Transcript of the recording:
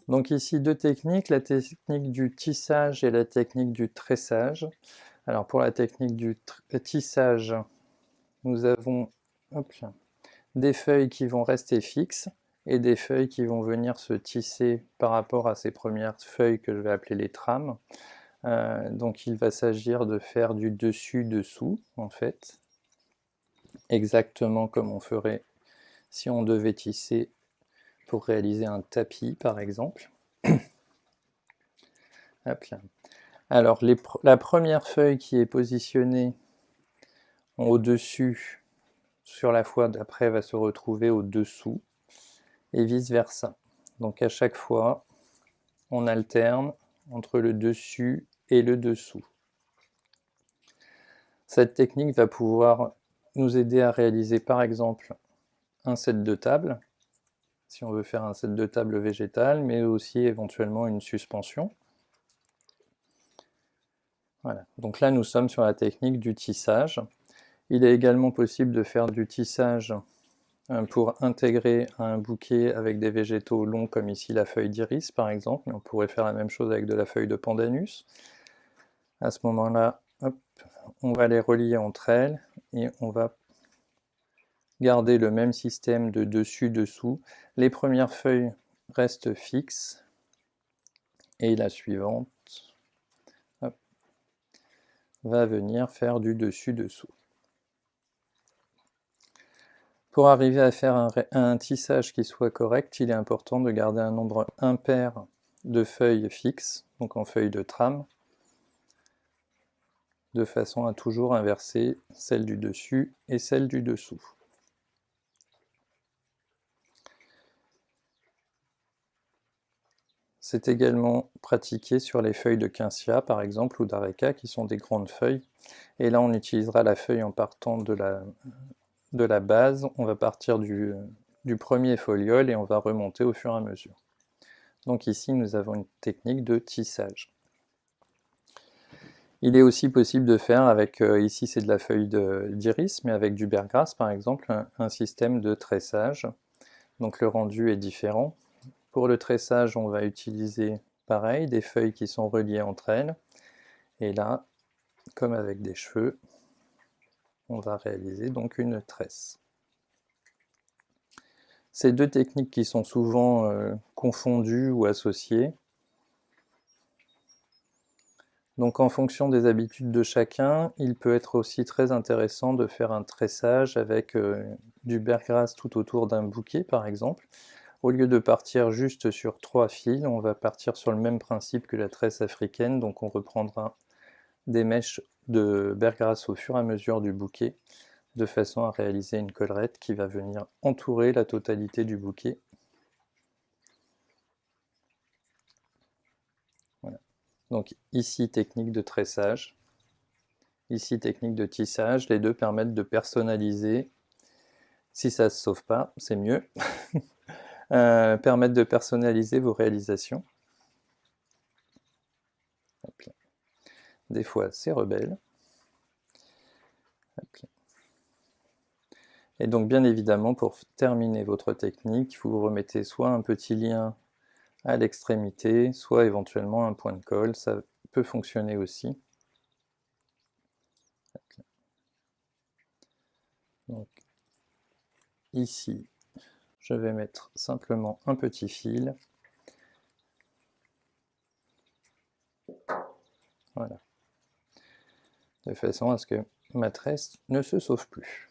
Donc ici deux techniques, la technique du tissage et la technique du tressage. Alors pour la technique du tissage, nous avons des feuilles qui vont rester fixes et des feuilles qui vont venir se tisser par rapport à ces premières feuilles que je vais appeler les trames. Donc il va s'agir de faire du dessus-dessous en fait, exactement comme on ferait si on devait tisser pour réaliser un tapis par exemple. Hop là. Alors la première feuille qui est positionnée au-dessus sur la fois d'après va se retrouver au-dessous et vice versa. Donc à chaque fois on alterne entre le dessus et le dessous. Cette technique va pouvoir nous aider à réaliser par exemple un set de table, si on veut faire un set de table végétal, mais aussi éventuellement une suspension. Voilà. Donc là nous sommes sur la technique du tissage. Il est également possible de faire du tissage pour intégrer un bouquet avec des végétaux longs comme ici la feuille d'iris par exemple, mais on pourrait faire la même chose avec de la feuille de pandanus. À ce moment-là, on va les relier entre elles et on va garder le même système de dessus-dessous. Les premières feuilles restent fixes et la suivante va venir faire du dessus-dessous. Pour arriver à faire un tissage qui soit correct, il est important de garder un nombre impair de feuilles fixes, donc en feuilles de trame, de façon à toujours inverser celle du dessus et celle du dessous. C'est également pratiqué sur les feuilles de quincia par exemple ou d'areca qui sont des grandes feuilles, et là on utilisera la feuille en partant de la base, on va partir du premier foliole et on va remonter au fur et à mesure. Donc ici nous avons une technique de tissage. Il est aussi possible de faire avec, ici c'est de la feuille d'iris, mais avec du berggrass par exemple, un système de tressage. Donc le rendu est différent. Pour le tressage, on va utiliser pareil, des feuilles qui sont reliées entre elles. Et là, comme avec des cheveux, on va réaliser donc une tresse. Ces deux techniques qui sont souvent confondues ou associées. Donc en fonction des habitudes de chacun, il peut être aussi très intéressant de faire un tressage avec du berggrass tout autour d'un bouquet par exemple. Au lieu de partir juste sur 3 fils, on va partir sur le même principe que la tresse africaine, donc on reprendra des mèches de berggrass au fur et à mesure du bouquet, de façon à réaliser une collerette qui va venir entourer la totalité du bouquet. Voilà. Donc ici, technique de tressage, ici, technique de tissage, les deux permettent de personnaliser, si ça ne se sauve pas, c'est mieux, permettent de personnaliser vos réalisations. Des fois, c'est rebelle. Et donc bien évidemment, pour terminer votre technique, vous remettez soit un petit lien à l'extrémité, soit éventuellement un point de colle, ça peut fonctionner aussi. Donc ici, je vais mettre simplement un petit fil. Voilà. De façon à ce que ma tresse ne se sauve plus.